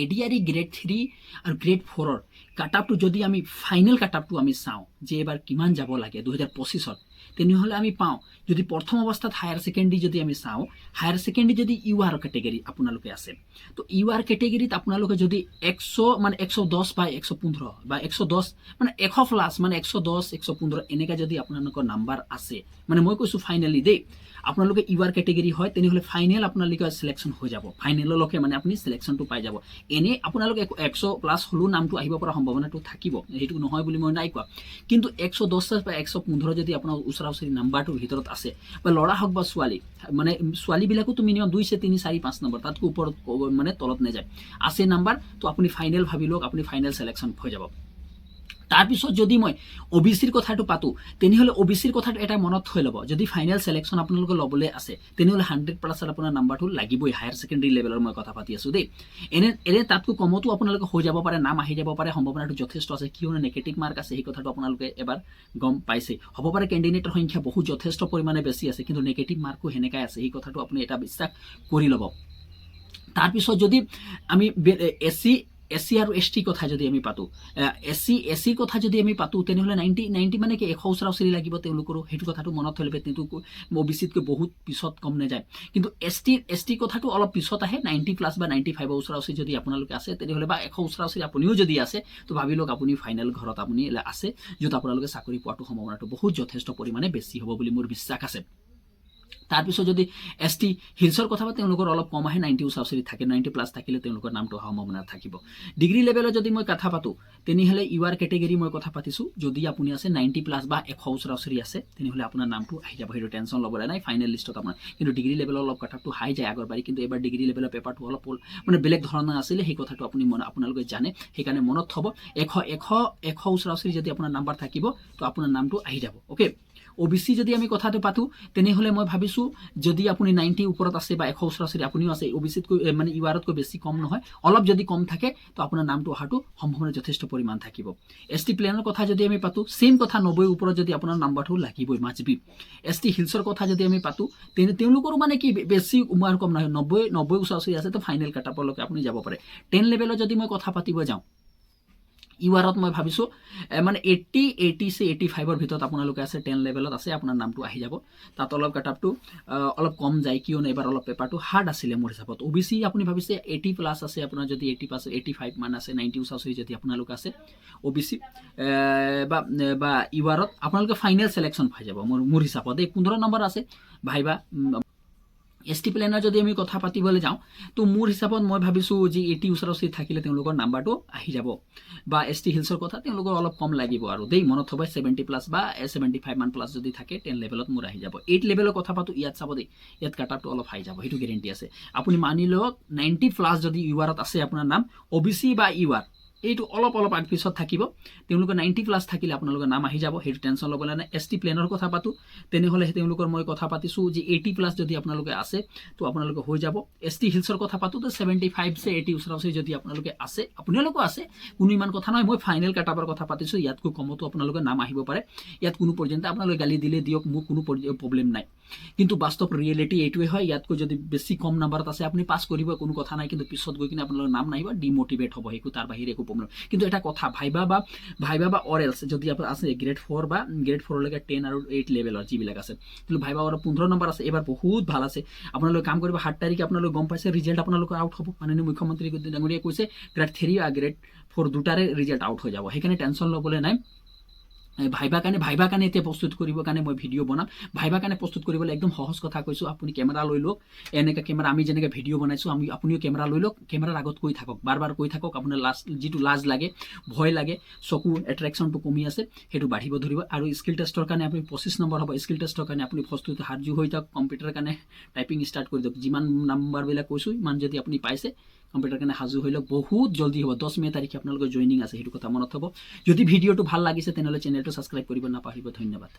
ADRE grade 3 আৰু grade 4ৰ কাট আপটো যদি আমি ফাইনেল কাট আপটো আমি চাওঁ যে এবাৰ কিমান যাব লাগে 2025ত, তেনেহ'লে আমি পাওঁ যদি প্ৰথম অৱস্থাত হায়াৰ ছেকেণ্ডেৰী যদি আমি চাওঁ, হায়াৰ ছেকেণ্ডেৰী যদি ইউ আৰ কেটেগৰী আপোনালোকে আছে, তো ইউ আৰ কেটেগৰীত আপোনালোকে যদি 100 মানে 110 বা 115 বা 110 মানে 100 প্লাছ মানে 110 115 এনেকৈ যদি আপোনালোকৰ নাম্বাৰ আছে, মানে মই কৈছোঁ ফাইনেলি দেই, আপোনালোকে ইউ আৰ কেটেগৰী হয়, তেনেহ'লে ফাইনেল আপোনালোকে চিলেকশ্যন হৈ যাব, ফাইনেললৈকে মানে আপুনি চিলেকশ্যনটো পাই যাব। এনেই আপোনালোকে 100 প্লাছ হ'লেও নামটো আহিব পৰা সম্ভাৱনাটো থাকিব, সেইটো নহয় বুলি মই নাই কোৱা, কিন্তু 110 বা 115 যদি আপোনাৰ ওচৰা ওচৰি নাম্বাৰটোৰ ভিতৰত আছে, বা ল'ৰা হওক বা ছোৱালী, মানে ছোৱালীবিলাকোতো মিনিমাম 2 3 4 5 নম্বৰ, তাতকৈ ওপৰত মানে তলত নাযায়, আছে নাম্বাৰ, তো আপুনি ফাইনেল ভাবি লওক, আপুনি ফাইনেল চিলেকশ্যন হৈ যাব। তাৰপিছত যদি মই অবিচিৰ কথাটো পাতোঁ, তেনেহ'লে অবিচিৰ কথাটো এটা মনত থৈ ল'ব, যদি ফাইনেল চিলেকশ্যন আপোনালোকে ল'বলৈ আছে, তেনেহ'লে 100% আপোনাৰ নাম্বাৰটো লাগিবই, হায়াৰ ছেকেণ্ডেৰী লেভেলৰ মই কথা পাতি আছোঁ দেই। এনে তাতকৈ কমতো আপোনালোকে হৈ যাব পাৰে, নাম আহি যাব পাৰে, সম্ভাৱনাটো যথেষ্ট আছে, কিয়নো নেগেটিভ মাৰ্ক আছে, সেই কথাটো আপোনালোকে এবাৰ গম পাইছে। হ'ব পাৰে কেণ্ডিডেটৰ সংখ্যা বহুত যথেষ্ট পৰিমাণে বেছি আছে, কিন্তু নেগেটিভ মাৰ্কো সেনেকাই আছে, সেই কথাটো আপুনি এটা বিশ্বাস কৰি ল'ব। তাৰপিছত যদি আমি এছ চি আৰু এছ টিৰ কথা যদি আমি পাতোঁ, এছ চিৰ কথা যদি আমি পাতোঁ, তেনেহ'লে 90 মানে কি 100 ওচৰা ওচৰি লাগিব তেওঁলোকৰো, সেইটো কথাটো মনত থৈ ল'ব, কিন্তু অবিচিতকৈ বহুত পিছত কম নাযায়। কিন্তু এছ টিৰ কথাটো অলপ পিছত আহে, 90 প্লাছ বা 95 ওচৰা ওচৰি যদি আপোনালোকে আছে, তেনেহ'লে বা 100 ওচৰা ওচৰি আপুনিও যদি আছে, তো ভাবি লওক আপুনি ফাইনেল ঘৰত আপুনি আছে, য'ত আপোনালোকে চাকৰি পোৱাটো সম্ভাৱনাটো বহুত যথেষ্ট পৰিমাণে বেছি হ'ব বুলি মোৰ বিশ্বাস আছে। তাৰপিছত যদি এছ টি হিলছৰ কথা পাতে, তেওঁলোকৰ অলপ কম আহে, 90 ওচৰা ওচৰি থাকে, 90 প্লাছ থাকিলে তেওঁলোকৰ নামটো অহা সম্ভাৱনা থাকিব। ডিগ্ৰী লেভেলত যদি মই কথা পাতোঁ, তেনেহ'লে ইউ আৰ কেটেগৰী মই কথা পাতিছোঁ, যদি আপুনি আছে 90 প্লাছ বা 100 ওচৰা ওচৰি আছে, তেনেহ'লে আপোনাৰ নামটো আহি যাব, সেইটো টেনশ্যন ল'বলৈ নাই, ফাইনেল লিষ্টত আপোনাৰ। কিন্তু ডিগ্ৰী লেভেলৰ অলপ কাটআপটো হাই যায় আগৰবাৰী, কিন্তু এবাৰ ডিগ্ৰী লেভেলৰ পেপাৰটো অলপ মানে বেলেগ ধৰণৰ আছিলে, সেই কথাটো আপোনালোকে জানে, সেইকাৰণে মনত থ'ব, 100 ওচৰা ওচৰি যদি আপোনাৰ নাম্বাৰ থাকিব, তো আপোনাৰ নামটো আহি যাব। অ'কে, অবিচি যদি আমি কথাটো পাতোঁ, তেনেহ'লে মই ভাবিছোঁ যদি আপুনি 90 ওপৰত আছে বা 100 ওচৰা ওচৰি আপুনিও আছে, অবিচিতকৈ মানে ইউ আৰতকৈ বেছি কম নহয়, অলপ যদি কম থাকে, তো আপোনাৰ নামটো অহাটো সম্ভাৱনা যথেষ্ট পৰিমাণ থাকিব। এছ টি প্লেনৰ কথা যদি আমি পাতোঁ, ছেইম কথা, 90 ওপৰত যদি আপোনাৰ নাম্বাৰটো লাগিবই, মাষ্ট বি। এছ টি হিলছৰ কথা যদি আমি পাতোঁ, তেওঁলোকৰো মানে কি বেছি উমাৰ কম নহয়, 90 ওচৰা ওচৰি আছে, তো ফাইনেল কাটআপলৈকে আপুনি যাব পাৰে। 10 লেভেলত যদি মই কথা পাতিব যাওঁ, ইউ আৰত মই ভাবিছোঁ মানে 85ৰ ভিতৰত আপোনালোকে আছে, 10 লেভেলত আছে, আপোনাৰ নামটো আহি যাব। তাত অলপ কাটআপটো অলপ কম যায়, কিয়নো এবাৰ অলপ পেপাৰটো হাৰ্ড আছিলে মোৰ হিচাপত। অবিচি আপুনি ভাবিছে 80 প্লাছ আছে, আপোনাৰ যদি 85 মান আছে, 90 ওচৰা ওচৰি যদি আপোনালোক আছে অবিচি বা ইউ আৰত, আপোনালোকে ফাইনেল চিলেকশ্যন পাই যাব মোৰ হিচাপত। 15 নম্বৰ আছে ভাইবা। এছ টি প্লেনৰ যদি আমি কথা পাতিবলৈ যাওঁ, তো মোৰ হিচাপত মই ভাবিছোঁ যে 80 ওচৰা ওচৰি থাকিলে তেওঁলোকৰ নাম্বাৰটো আহি যাব। বা এছ টি হিলছৰ কথা, তেওঁলোকৰ অলপ কম লাগিব আৰু দেই, মনত থ'ব 70 প্লাছ বা 75 মান প্লাছ যদি থাকে, 10 লেভেলত মোৰ আহি যাব। 8 লেভেলৰ কথা পাতোঁ, ইয়াত চাব দেই, ইয়াত কাটআপটো অলপ হাই যাব, সেইটো গেৰেণ্টি আছে। আপুনি মানি লওক 90 প্লাছ যদি ইউ আৰত আছে আপোনাৰ নাম, অবিচি বা ইউ আৰ, এইটো অলপ আগপিছত থাকিব, তেওঁলোকৰ 90 প্লাছ থাকিলে আপোনালোকৰ নাম আহি যাব, সেইটো টেনশ্যন ল'বলৈ নাই। এছ টি প্লেনৰ কথা পাতোঁ, তেনেহ'লে তেওঁলোকৰ মই কথা পাতিছোঁ যে 80 প্লাছ যদি আপোনালোকে আছে, তো আপোনালোকে হৈ যাব। এছ টি হিলছৰ কথা পাতোঁ, তো 75 80 ওচৰা ওচৰি যদি আপোনালোকে আছে, আপোনালোকো আছে, কোনো ইমান কথা নহয়, মই ফাইনেল কাটআপৰ কথা পাতিছোঁ, ইয়াতকৈ কমতো আপোনালোকৰ নাম আহিব পাৰে, ইয়াত কোনো পৰ্যন্ত আপোনালোকে গালি দিলে দিয়ক, মোৰ কোনো প্ৰব্লেম নাই। কিন্তু বাস্তৱ ৰিয়েলিটি এইটোৱে হয়, ইয়াতকৈ যদি বেছি কম নাম্বাৰত আছে, আপুনি পাছ কৰিব, কোনো কথা নাই, কিন্তু পিছত গৈ কিনে আপোনালোকৰ নাম নাহিব, ডিম'টিভেট হ'ব, সেইটো তাৰ বাহিৰে একো প্ৰব্লেম। কিন্তু এটা কথা, ভাইবা বা অৰেলছ যদি আপোনাৰ আছে গ্ৰেড 4 বা গ্ৰেড 4লৈকে 10 আৰু 8 লেভেলৰ যিবিলাক আছে, কিন্তু ভাইবা আৰু 15 নম্বৰ আছে, এবাৰ বহুত ভাল আছে। আপোনালোকে কাম কৰিব, 7 তাৰিখে আপোনালোকে গম পাইছে ৰিজাল্ট আপোনালোকৰ আউট হ'ব, মাননীয় মুখ্যমন্ত্ৰী ডাঙৰীয়াই কৈছে গ্ৰেড 3 আৰু গ্ৰেড 4 দুটাৰে ৰিজাল্ট আউট হৈ যাব, সেইকাৰণে টেনশ্যন ল'বলৈ নাই। ভাইবা কাৰণে এতিয়া প্ৰস্তুত কৰিবৰ কাৰণে মই ভিডিঅ' বনাম। ভাইবা কাৰণে প্ৰস্তুত কৰিবলৈ একদম সহজ কথা কৈছোঁ, আপুনি কেমেৰা লৈ লওক, এনেকৈ কেমেৰা আমি যেনেকৈ ভিডিঅ' বনাইছোঁ, আপুনিও কেমেৰা লৈ লওক, কেমেৰাৰ আগত কৈ থাকক, বাৰ কৈ থাকক, আপোনাৰ যিটো লাজ লাগে, ভয় লাগে, চকু এট্ৰেকশ্যনটো কমি আছে, সেইটো বাঢ়িব ধৰিব। আৰু স্কিল টেষ্টৰ কাৰণে আপুনি 25 নম্বৰ হ'ব, স্কিল টেষ্টৰ কাৰণে আপুনি প্ৰস্তুত সাজু হৈ যাওক, কম্পিউটাৰৰ কাৰণে টাইপিং ষ্টাৰ্ট কৰি দিয়ক, যিমান নাম্বাৰবিলাক কৈছোঁ ইমান যদি আপুনি পাইছে, কম্পিউটাৰ কাৰণে সাজু হৈ লওক, বহুত জলদি হ'ব। 10 মে' তাৰিখে আপোনালোকৰ জইনিং আছে, সেইটো কথা মনত থ'ব। যদি ভিডিঅ'টো ভাল লাগিছে, তেনেহ'লে চেনেলটো ছাবস্ক্ৰাইব কৰিব নাপাহৰিব। ধন্যবাদ।